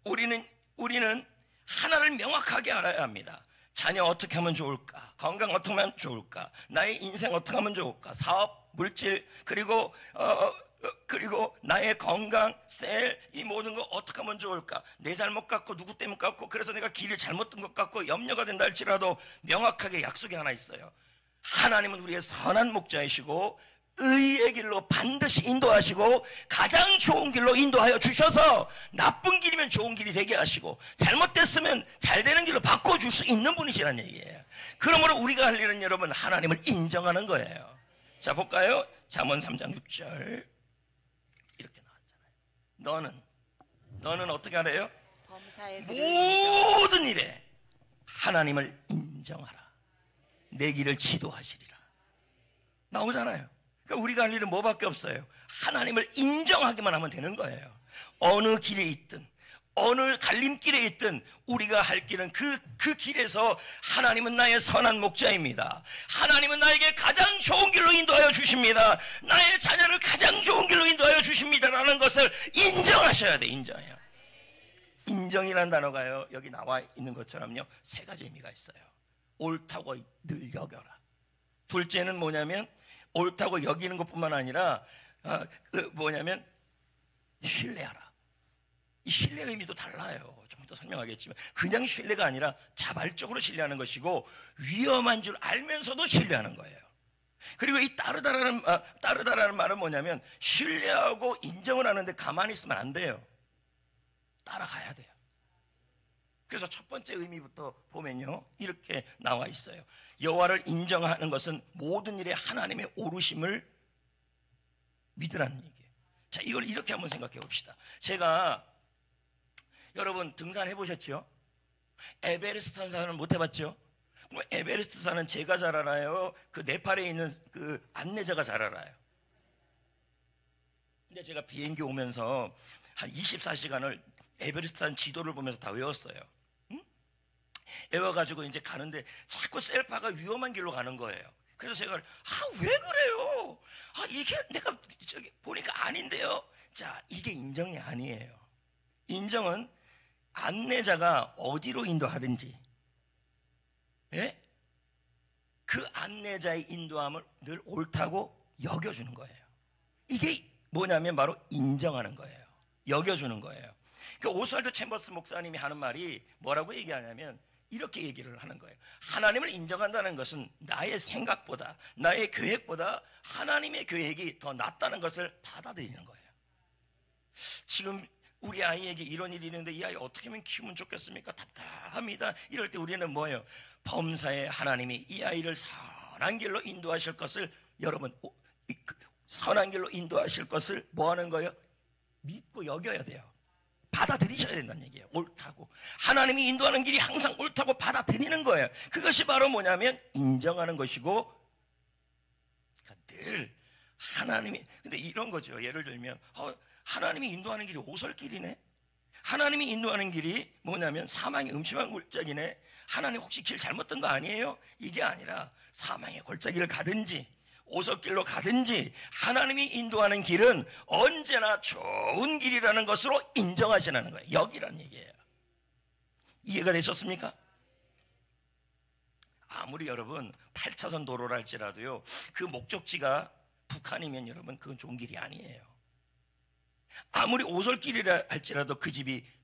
우리는 하나를 명확하게 알아야 합니다. 자녀 어떻게 하면 좋을까? 건강 어떻게 하면 좋을까? 나의 인생 어떻게 하면 좋을까? 사업, 물질, 그리고 나의 건강, 셀, 이 모든 거 어떻게 하면 좋을까? 내 잘못 같고 누구 때문 같고 그래서 내가 길을 잘못 든 것 같고 염려가 된다 할지라도 명확하게 약속이 하나 있어요. 하나님은 우리의 선한 목자이시고 의의 길로 반드시 인도하시고 가장 좋은 길로 인도하여 주셔서 나쁜 길이면 좋은 길이 되게 하시고 잘못됐으면 잘 되는 길로 바꿔줄 수 있는 분이시란 얘기예요. 그러므로 우리가 할 일은 여러분 하나님을 인정하는 거예요. 자 볼까요? 잠언 3장 6절 이렇게 나왔잖아요. 너는 어떻게 하래요? 범사의 모든 일에 하나님을 인정하라. 내 길을 지도하시리라. 나오잖아요. 그러니까 우리가 할 일은 뭐밖에 없어요. 하나님을 인정하기만 하면 되는 거예요. 어느 길에 있든 어느 갈림길에 있든 우리가 할 길은 그 길에서 하나님은 나의 선한 목자입니다. 하나님은 나에게 가장 좋은 길로 인도하여 주십니다. 나의 자녀를 가장 좋은 길로 인도하여 주십니다라는 것을 인정하셔야 돼. 인정해요. 인정이라는 단어가요, 여기 나와 있는 것처럼요, 세 가지 의미가 있어요. 옳다고 늘 여겨라. 둘째는 뭐냐면 옳다고 여기는 것뿐만 아니라 신뢰하라. 이 신뢰의 의미도 달라요. 좀 더 설명하겠지만 그냥 신뢰가 아니라 자발적으로 신뢰하는 것이고 위험한 줄 알면서도 신뢰하는 거예요. 그리고 이 따르다라는 말은 뭐냐면 신뢰하고 인정을 하는데 가만히 있으면 안 돼요. 따라가야 돼요. 그래서 첫 번째 의미부터 보면요, 이렇게 나와 있어요. 여호와를 인정하는 것은 모든 일에 하나님의 오르심을 믿으라는 얘기예요. 자, 이걸 이렇게 한번 생각해 봅시다. 제가 여러분 등산해 보셨죠? 에베레스트 산은 못 해봤죠? 그럼 에베레스트 산은 제가 잘 알아요? 그 네팔에 있는 그 안내자가 잘 알아요? 근데 제가 비행기 오면서 한 24시간을 에베레스트 산 지도를 보면서 다 외웠어요. 외워가지고 이제 가는데 자꾸 셀파가 위험한 길로 가는 거예요. 그래서 제가 왜 그래요? 이게 내가 저기 보니까 아닌데요. 자, 이게 인정이 아니에요. 인정은 안내자가 어디로 인도하든지, 예? 그 안내자의 인도함을 늘 옳다고 여겨주는 거예요. 이게 뭐냐면 바로 인정하는 거예요. 여겨주는 거예요. 그 오스왈드 챔버스 목사님이 하는 말이 뭐라고 얘기하냐면 이렇게 얘기를 하는 거예요. 하나님을 인정한다는 것은 나의 생각보다, 나의 계획보다 하나님의 계획이 더 낫다는 것을 받아들이는 거예요. 지금 우리 아이에게 이런 일이 있는데 이 아이 어떻게 하면 키우면 좋겠습니까? 답답합니다. 이럴 때 우리는 뭐예요? 범사의 하나님이 이 아이를 선한 길로 인도하실 것을, 여러분 선한 길로 인도하실 것을 뭐 하는 거예요? 믿고 여겨야 돼요. 받아들이셔야 된다는 얘기예요. 옳다고. 하나님이 인도하는 길이 항상 옳다고 받아들이는 거예요. 그것이 바로 뭐냐면 인정하는 것이고, 그러니까 늘 하나님이, 근데 이런 거죠. 예를 들면 하나님이 인도하는 길이 오솔길이네. 하나님이 인도하는 길이 뭐냐면 사망의 음침한 골짜기네. 하나님 혹시 길 잘못 든 거 아니에요? 이게 아니라 사망의 골짜기를 가든지 오솔길로 가든지 하나님이 인도하는 길은 언제나 좋은 길이라는 것으로 인정하시라는 거예요. 여기라는 얘기예요. 이해가 되셨습니까? 아무리 여러분 8차선 도로라 할지라도요, 그 목적지가 북한이면 여러분 그건 좋은 길이 아니에요. 아무리 오솔길이라 할지라도 그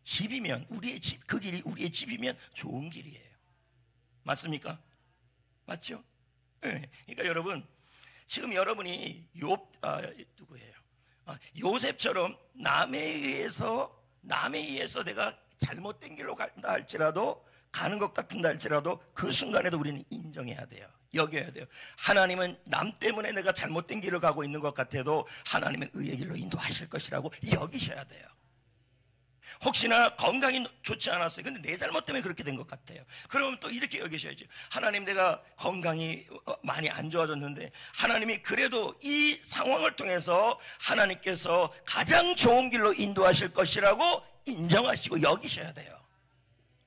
집이면 우리의 집, 그 길이 우리의 집이면 좋은 길이에요. 맞습니까? 맞죠? 네. 그러니까 여러분 지금 여러분이 누구예요? 요셉처럼 남에 의해서 내가 잘못된 길로 간다 할지라도, 가는 것 같은다 할지라도 그 순간에도 우리는 인정해야 돼요. 여겨야 돼요. 하나님은 남 때문에 내가 잘못된 길을 가고 있는 것 같아도 하나님은 의의 길로 인도하실 것이라고 여기셔야 돼요. 혹시나 건강이 좋지 않았어요. 근데 내 잘못 때문에 그렇게 된 것 같아요. 그러면 또 이렇게 여기셔야죠. 하나님, 내가 건강이 많이 안 좋아졌는데 하나님이 그래도 이 상황을 통해서 하나님께서 가장 좋은 길로 인도하실 것이라고 인정하시고 여기셔야 돼요.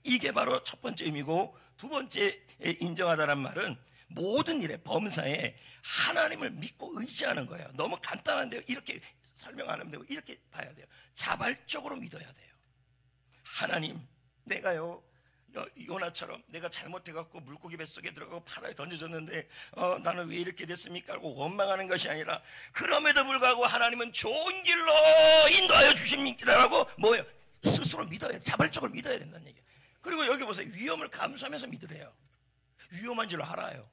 이게 바로 첫 번째 의미고, 두 번째 인정하다는 말은 모든 일에 범사에 하나님을 믿고 의지하는 거예요. 너무 간단한데요. 이렇게 설명 안 하면 되고 이렇게 봐야 돼요. 자발적으로 믿어야 돼요. 하나님, 내가요 요나처럼 내가 잘못해갖고 물고기 뱃속에 들어가고 바다에 던져졌는데 나는 왜 이렇게 됐습니까? 하고 원망하는 것이 아니라, 그럼에도 불구하고 하나님은 좋은 길로 인도하여 주십니다라고 뭐예요? 스스로 믿어야, 자발적으로 믿어야 된다는 얘기예요. 그리고 여기 보세요. 위험을 감수하면서 믿으래요. 위험한 줄 알아요.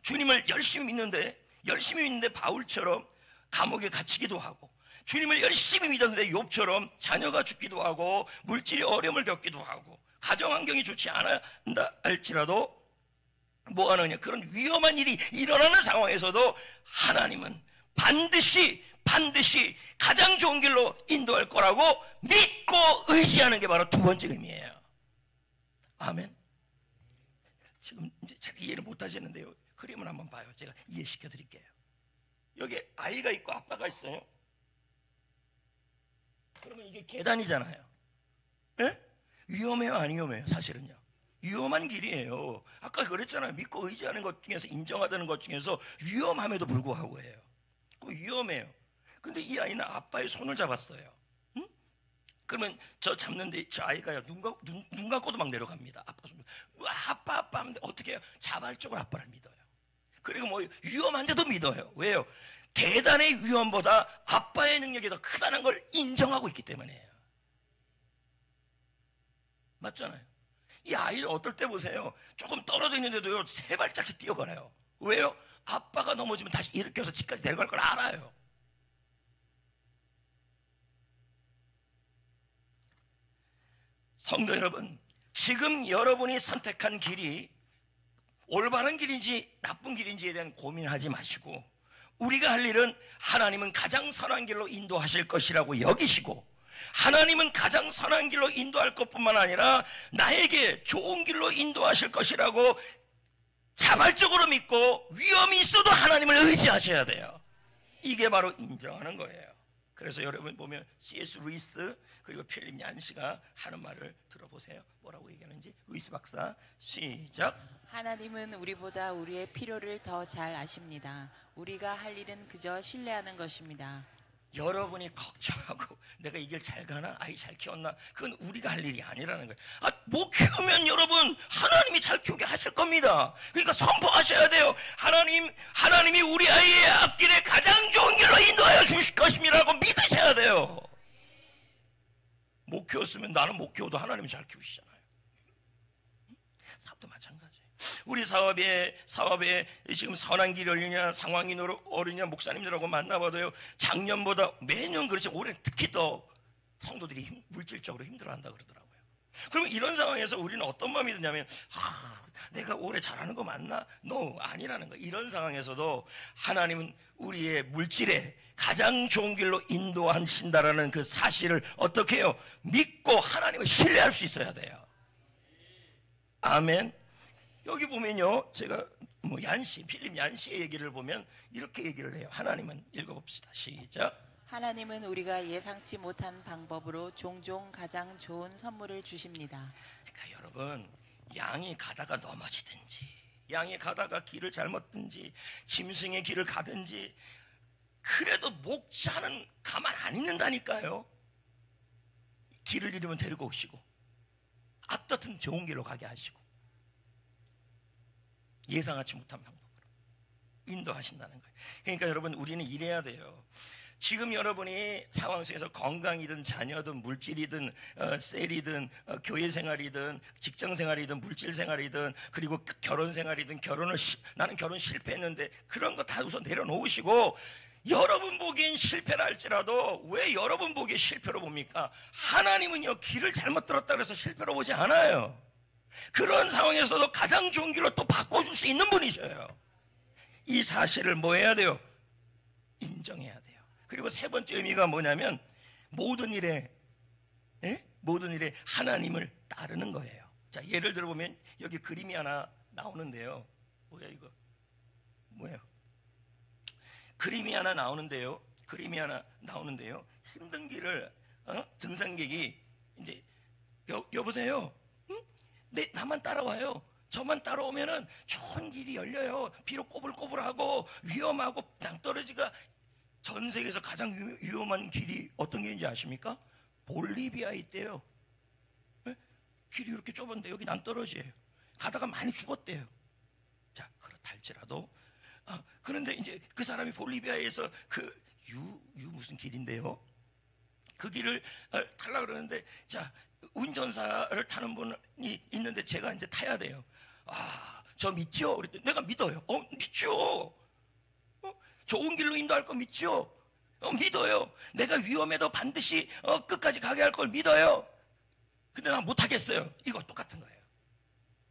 주님을 열심히 믿는데 열심히 믿는데 바울처럼 감옥에 갇히기도 하고, 주님을 열심히 믿었는데 욥처럼 자녀가 죽기도 하고 물질이 어려움을 겪기도 하고 가정 환경이 좋지 않다 할지라도 뭐 하느냐, 그런 위험한 일이 일어나는 상황에서도 하나님은 반드시 가장 좋은 길로 인도할 거라고 믿고 의지하는 게 바로 두 번째 의미예요. 아멘. 지금 이제 잘 이해를 못 하시는데요, 그림을 한번 봐요. 제가 이해시켜 드릴게요. 여기 아이가 있고 아빠가 있어요. 그러면 이게 계단이잖아요. 예? 위험해요, 안 위험해요? 사실은요, 위험한 길이에요. 아까 그랬잖아요. 믿고 의지하는 것 중에서, 인정하다는 것 중에서 위험함에도 불구하고 해요. 그 위험해요. 근데 이 아이는 아빠의 손을 잡았어요. 응? 그러면 저 잡는데 저 아이가요, 눈 감고도 막 내려갑니다. 아빠 손, 아빠 하는데 어떻게 해요? 자발적으로 아빠를 믿어요. 그리고 뭐 위험한데도 믿어요. 왜요? 계단의 위험보다 아빠의 능력이 더 크다는 걸 인정하고 있기 때문이에요. 맞잖아요. 이 아이를 어떨 때 보세요, 조금 떨어져 있는데도요 3발짝씩 뛰어가요. 왜요? 아빠가 넘어지면 다시 일으켜서 집까지 데려갈 걸 알아요. 성도 여러분, 지금 여러분이 선택한 길이 올바른 길인지 나쁜 길인지에 대한 고민하지 마시고, 우리가 할 일은 하나님은 가장 선한 길로 인도하실 것이라고 여기시고, 하나님은 가장 선한 길로 인도할 것뿐만 아니라 나에게 좋은 길로 인도하실 것이라고 자발적으로 믿고 위험이 있어도 하나님을 의지하셔야 돼요. 이게 바로 인정하는 거예요. 그래서 여러분 보면 C.S. 루이스 그리고 필립 얀시가 하는 말을 들어보세요. 뭐라고 얘기하는지. 루이스 박사, 시작. 하나님은 우리보다 우리의 필요를 더 잘 아십니다. 우리가 할 일은 그저 신뢰하는 것입니다. 여러분이 걱정하고 내가 이 길 잘 가나? 아이 잘 키웠나? 그건 우리가 할 일이 아니라는 거예요. 못 키우면 여러분 하나님이 잘 키우게 하실 겁니다. 그러니까 선포하셔야 돼요. 하나님이 우리 아이의 앞길에 가장 좋은 길로 인도하여 주실 것입니다라고 믿으셔야 돼요. 못 키웠으면 나는 못 키워도 하나님이 잘 키우시잖아요. 사업도 마찬가지. 우리 사업에 지금 선한 길이 어리냐, 상황이 어리냐, 목사님들하고 만나봐도요, 작년보다 매년 그렇지 올해 특히 더 성도들이 물질적으로 힘들어한다 그러더라고요. 그러면 이런 상황에서 우리는 어떤 마음이 드냐면, 내가 올해 잘하는 거 맞나? 아니라는 거예요. 이런 상황에서도 하나님은 우리의 물질에 가장 좋은 길로 인도하신다라는 그 사실을 어떻게 해요? 믿고 하나님을 신뢰할 수 있어야 돼요. 아멘. 여기 보면요, 제가 필립 얀시의 얘기를 보면 이렇게 얘기를 해요. 하나님은, 읽어봅시다. 시작. 하나님은 우리가 예상치 못한 방법으로 종종 가장 좋은 선물을 주십니다. 그러니까 여러분, 양이 가다가 넘어지든지, 양이 가다가 길을 잘못 든지, 짐승의 길을 가든지, 그래도 목자는 가만 안 있는다니까요. 길을 잃으면 데리고 오시고, 어떻든 좋은 길로 가게 하시고, 예상하지 못한 방법으로 인도하신다는 거예요. 그러니까 여러분, 우리는 이래야 돼요. 지금 여러분이 상황 속에서 건강이든 자녀든 물질이든 셀이든 교회 생활이든 직장 생활이든 물질 생활이든 그리고 결혼 생활이든 나는 결혼 실패했는데 그런 거 다 우선 내려놓으시고, 여러분 보기엔 실패라 할지라도 왜 여러분 보기에 실패로 봅니까? 하나님은요, 길을 잘못 들었다 그래서 실패로 보지 않아요. 그런 상황에서도 가장 좋은 길로 또 바꿔줄 수 있는 분이셔요. 이 사실을 뭐 해야 돼요? 인정해야 돼요. 그리고 세 번째 의미가 뭐냐면 모든 일에 하나님을 따르는 거예요. 자, 예를 들어보면 여기 그림이 하나 나오는데요. 뭐야 이거? 뭐예요? 그림이 하나 나오는데요. 힘든 길을 등산객이 이제 여보세요. 나만 따라와요. 저만 따라오면은 좋은 길이 열려요. 비록 꼬불꼬불하고 위험하고 낭떠러지가 전 세계에서 가장 위험한 길이 어떤 길인지 아십니까? 볼리비아에 있대요. 네? 길이 이렇게 좁은데 여기 낭떠러지예요. 가다가 많이 죽었대요. 자, 그렇다 할지라도 그런데 이제 그 사람이 볼리비아에서 그 무슨 길인데요? 그 길을 타려고 그러는데, 자, 운전사를 타는 분이 있는데 제가 이제 타야 돼요. 저 믿죠? 그랬더니 내가 믿어요. 믿죠. 좋은 길로 인도할 거 믿죠? 믿어요. 내가 위험해도 반드시 끝까지 가게 할 걸 믿어요. 근데 난 못하겠어요. 이거 똑같은 거예요.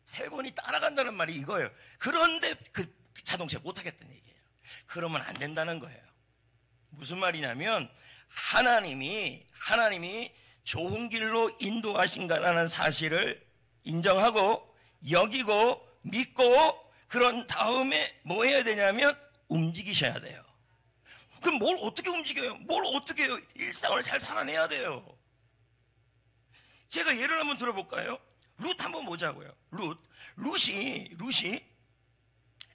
세 번이 따라간다는 말이 이거예요. 그런데 그 자동차 못하겠다는 얘기예요. 그러면 안 된다는 거예요. 무슨 말이냐면 하나님이 좋은 길로 인도하신다는 사실을 인정하고 여기고 믿고 그런 다음에 뭐 해야 되냐면 움직이셔야 돼요. 그럼 뭘 어떻게 움직여요? 뭘 어떻게 해요? 일상을 잘 살아내야 돼요. 제가 예를 한번 들어볼까요? 룻 한번 보자고요. 룻이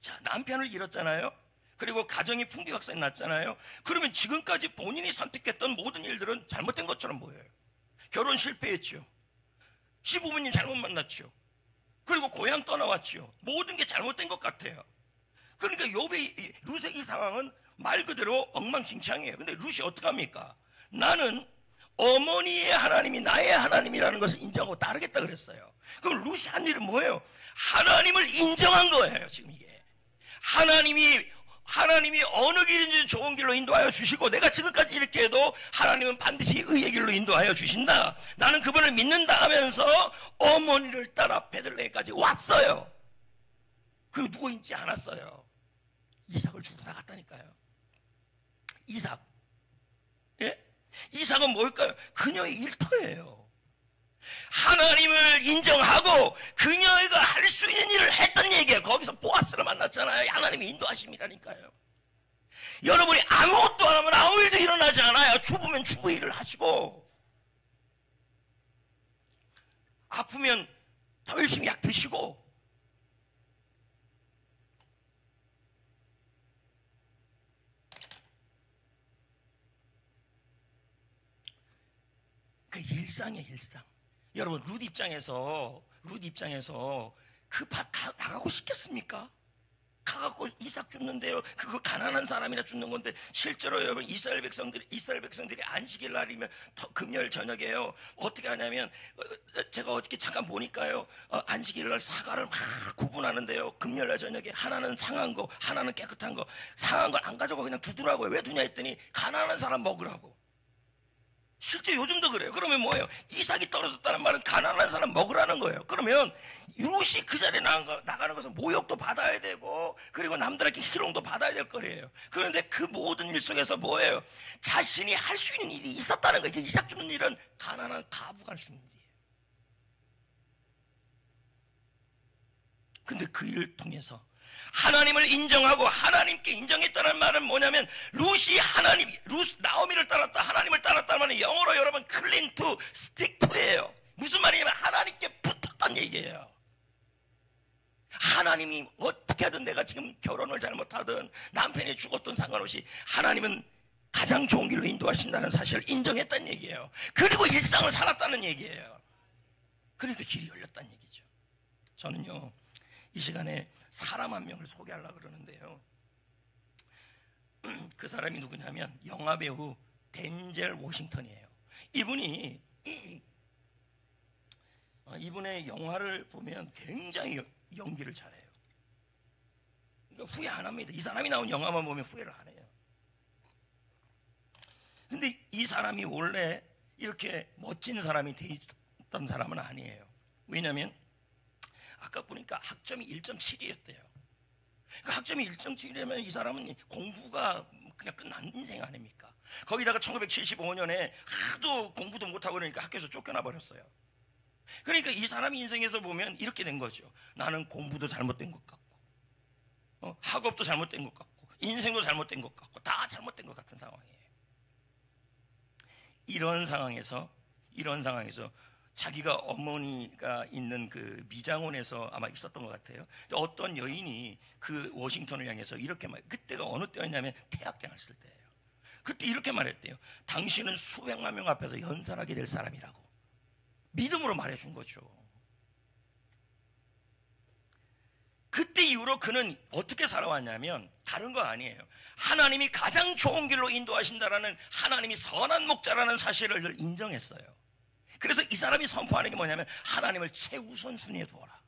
자, 남편을 잃었잖아요. 그리고 가정이 풍비박산이 났잖아요. 그러면 지금까지 본인이 선택했던 모든 일들은 잘못된 것처럼 보여요. 결혼 실패했죠. 시부모님 잘못 만났죠. 그리고 고향 떠나왔죠. 모든 게 잘못된 것 같아요. 그러니까 룻의 이 상황은 말 그대로 엉망진창이에요. 근데 룻이 어떡합니까? 나는 어머니의 하나님이 나의 하나님이라는 것을 인정하고 따르겠다 그랬어요. 그럼 룻이 한 일은 뭐예요? 하나님을 인정한 거예요. 지금 이게 하나님이 어느 길인지 좋은 길로 인도하여 주시고 내가 지금까지 이렇게 해도 하나님은 반드시 의의 길로 인도하여 주신다. 나는 그분을 믿는다 하면서 어머니를 따라 베들레헴까지 왔어요. 그리고 누구 있지 않았어요. 이삭을 주고 나갔다니까요. 이삭. 예? 이삭은 뭘까요? 그녀의 일터예요. 하나님을 인정하고 그녀가 할 수 있는 일을 했던 얘기예요. 거기서 보아스를 만났잖아요. 하나님이 인도하심이라니까요. 여러분이 아무것도 안 하면 아무 일도 일어나지 않아요. 주부면 주부 일을 하시고 아프면 더 열심히 약 드시고 그 일상이에요. 일상. 여러분 룻 입장에서 그 밭 나가고 싶겠습니까? 가갖고 이삭 죽는데요. 그거 가난한 사람이나 죽는 건데 실제로 여러분 이스라엘 백성들이 안식일 날이면 금요일 저녁에요. 어떻게 하냐면 제가 어떻게 잠깐 보니까요. 안식일 날 사과를 막 구분하는데요. 금요일 날 저녁에 하나는 상한 거, 하나는 깨끗한 거. 상한 걸 안 가져가 그냥 두더라고요. 왜 두냐 했더니 가난한 사람 먹으라고. 실제 요즘도 그래요. 그러면 뭐예요? 이삭이 떨어졌다는 말은 가난한 사람 먹으라는 거예요. 그러면 룻이 그 자리에 나가는 것은 모욕도 받아야 되고 그리고 남들에게 희롱도 받아야 될 거예요. 그런데 그 모든 일 속에서 뭐예요? 자신이 할 수 있는 일이 있었다는 거예요. 이삭 주는 일은 가난한 가부가 주는 일이에요. 근데 그 일을 통해서 하나님을 인정하고 하나님께 인정했다는 말은 뭐냐면 나오미를 따랐다, 하나님을 따랐다는 말은 영어로 여러분 cling to, stick to예요. 무슨 말이냐면 하나님께 붙었다는 얘기예요. 하나님이 어떻게 하든 내가 지금 결혼을 잘못하든 남편이 죽었든 상관없이 하나님은 가장 좋은 길로 인도하신다는 사실을 인정했다는 얘기예요. 그리고 일상을 살았다는 얘기예요. 그러니까 길이 열렸다는 얘기죠. 저는요 이 시간에 사람 한 명을 소개하려고 그러는데요. 그 사람이 누구냐면 영화배우 덴젤 워싱턴이에요. 이분의 영화를 보면 굉장히 연기를 잘해요. 그러니까 후회 안 합니다. 이 사람이 나온 영화만 보면 후회를 안 해요. 근데 이 사람이 원래 이렇게 멋진 사람이 돼 있던 사람은 아니에요. 왜냐하면 아까 보니까 학점이 1.7이었대요. 그러니까 학점이 1.7이면 이 사람은 공부가 그냥 끝난 인생 아닙니까? 거기다가 1975년에 하도 공부도 못하고 그러니까 학교에서 쫓겨나 버렸어요. 그러니까 이 사람이 인생에서 보면 이렇게 된 거죠. 나는 공부도 잘못된 것 같고 학업도 잘못된 것 같고 인생도 잘못된 것 같고 다 잘못된 것 같은 상황이에요. 이런 상황에서 자기가 어머니가 있는 그 미장원에서 아마 있었던 것 같아요. 어떤 여인이 그 워싱턴을 향해서 이렇게 그때가 어느 때였냐면 대학교 갔을 때예요. 그때 이렇게 말했대요. 당신은 수백만 명 앞에서 연설하게 될 사람이라고 믿음으로 말해준 거죠. 그때 이후로 그는 어떻게 살아왔냐면 다른 거 아니에요. 하나님이 가장 좋은 길로 인도하신다라는 하나님이 선한 목자라는 사실을 인정했어요. 그래서 이 사람이 선포하는 게 뭐냐면 하나님을 최우선순위에 두어라.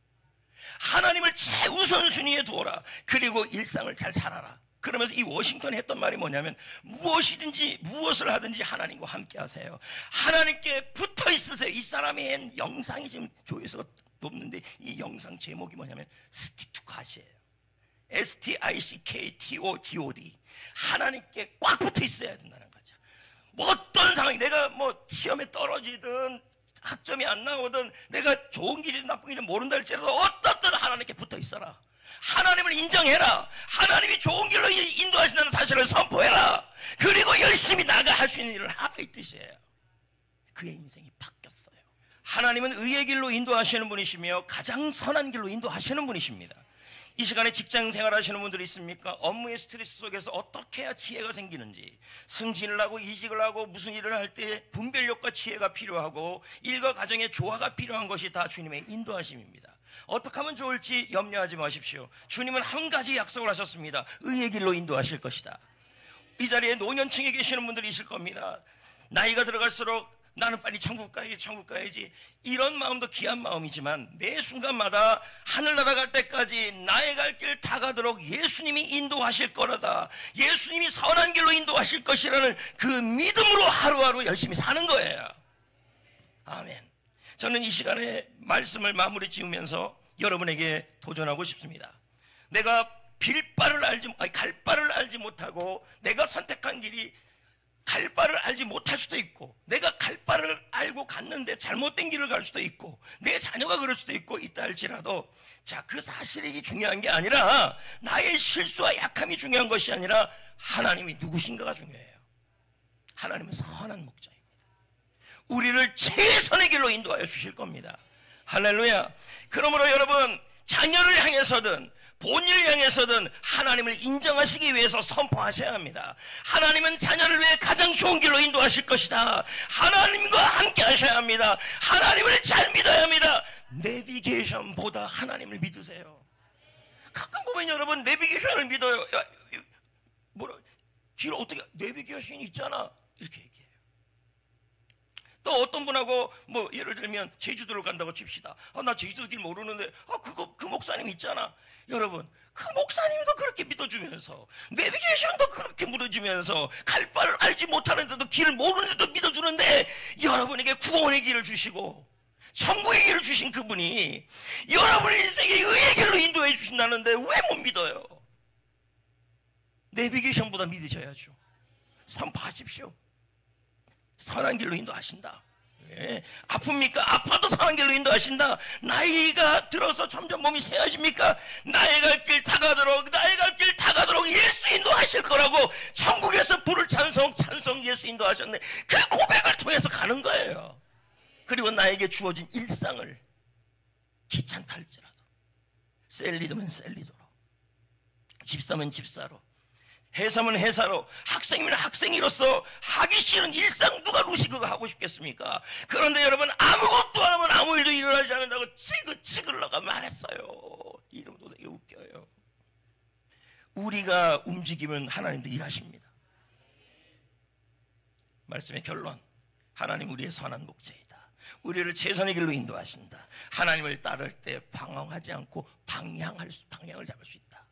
하나님을 최우선순위에 두어라. 그리고 일상을 잘 살아라. 그러면서 이 워싱턴이 했던 말이 뭐냐면, 무엇이든지 무엇을 하든지 하나님과 함께 하세요. 하나님께 붙어 있으세요. 이 사람의 영상이 지금 조회수가 높는데, 이 영상 제목이 뭐냐면 Stick to God이에요. STICKTOGOD. 하나님께 꽉 붙어 있어야 된다는 거죠. 뭐 어떤 상황이, 내가 뭐 시험에 떨어지든 학점이 안 나오든 내가 좋은 길이든 나쁜 길이든 모른다 할지라도 어떻든 하나님께 붙어 있어라. 하나님을 인정해라. 하나님이 좋은 길로 인도하신다는 사실을 선포해라. 그리고 열심히 나가 할 수 있는 일을 하라, 이 뜻이에요. 그의 인생이 바뀌었어요. 하나님은 의의 길로 인도하시는 분이시며 가장 선한 길로 인도하시는 분이십니다. 이 시간에 직장 생활하시는 분들이 있습니까? 업무의 스트레스 속에서 어떻게 해야 지혜가 생기는지, 승진을 하고 이직을 하고 무슨 일을 할 때 분별력과 지혜가 필요하고 일과 가정의 조화가 필요한 것이 다 주님의 인도하심입니다. 어떻게 하면 좋을지 염려하지 마십시오. 주님은 한 가지 약속을 하셨습니다. 의의 길로 인도하실 것이다. 이 자리에 노년층에 계시는 분들이 있을 겁니다. 나이가 들어갈수록 나는 빨리 천국 가야지, 이런 마음도 귀한 마음이지만 매 순간마다 하늘나라 갈 때까지 나의 갈 길 다 가도록 예수님이 인도하실 거라다, 예수님이 선한 길로 인도하실 것이라는 그 믿음으로 하루하루 열심히 사는 거예요. 아멘. 저는 이 시간에 말씀을 마무리 지으면서 여러분에게 도전하고 싶습니다. 내가 갈 바를 알지 못하고 내가 선택한 길이 갈 바를 알지 못할 수도 있고, 내가 갈 바를 알고 갔는데 잘못된 길을 갈 수도 있고, 내 자녀가 그럴 수도 있다 할지라도, 자, 그 사실이 중요한 게 아니라, 나의 실수와 약함이 중요한 것이 아니라 하나님이 누구신가가 중요해요. 하나님은 선한 목자입니다. 우리를 최선의 길로 인도하여 주실 겁니다. 할렐루야. 그러므로 여러분, 자녀를 향해서든 본인을 향해서든 하나님을 인정하시기 위해서 선포하셔야 합니다. 하나님은 자녀를 위해 가장 좋은 길로 인도하실 것이다. 하나님과 함께 하셔야 합니다. 하나님을 잘 믿어야 합니다. 내비게이션보다 하나님을 믿으세요. 가끔 보면 여러분, 내비게이션을 믿어요. 길 어떻게, 내비게이션이 있잖아, 이렇게 얘기해요. 또 어떤 분하고 뭐 예를 들면 제주도를 간다고 칩시다. 나 제주도 길 모르는데, 그 목사님 있잖아. 여러분, 그 목사님도 그렇게 믿어주면서, 내비게이션도 그렇게 믿어주면서, 갈 바를 알지 못하는데도 길을 모르는데도 믿어주는데, 여러분에게 구원의 길을 주시고 천국의 길을 주신 그분이 여러분의 인생에 의의 길로 인도해 주신다는데 왜 못 믿어요? 내비게이션보다 믿으셔야죠. 선포하십시오. 선한 길로 인도하신다. 예. 아픕니까? 아파도 선한 길로 인도하신다. 나이가 들어서 점점 몸이 새어집니까? 나의 갈 길 다 가도록 예수 인도하실 거라고 천국에서 부를 찬송 예수 인도하셨네. 그 고백을 통해서 가는 거예요. 그리고 나에게 주어진 일상을 귀찮다 할지라도, 셀리드면 셀리도로, 집사면 집사로, 회사면 회사로, 학생이면 학생이로서 하기 싫은 일상, 누가 루시그가 하고 싶겠습니까? 그런데 여러분, 아무것도 안 하면 아무 일도 일어나지 않는다고 치글러가 말했어요. 이름도 되게 웃겨요. 우리가 움직이면 하나님도 일하십니다. 말씀의 결론, 하나님 우리의 선한 목자이다. 우리를 최선의 길로 인도하신다. 하나님을 따를 때 방황하지 않고 방향을 잡을 수 있다.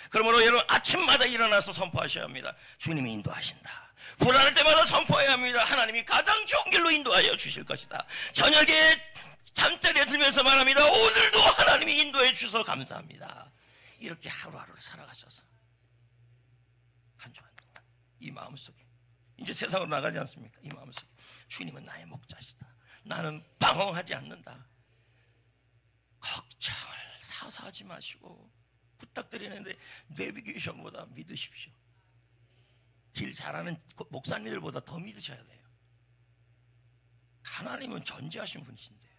그러므로 여러분, 아침마다 일어나서 선포하셔야 합니다. 주님이 인도하신다. 불안할 때마다 선포해야 합니다. 하나님이 가장 좋은 길로 인도하여 주실 것이다. 저녁에 잠자리에 들면서 말합니다. 오늘도 하나님이 인도해 주셔서 감사합니다. 이렇게 하루하루를 살아가셔서 한 주 한 주 이 마음속에, 이제 세상으로 나가지 않습니까? 이 마음속에 주님은 나의 목자시다. 나는 방황하지 않는다. 걱정을 사서 하지 마시고 부탁드리는데 내비게이션보다 믿으십시오. 길 잘하는 목사님들보다 더 믿으셔야 돼요. 하나님은 전지하신 분이신데요.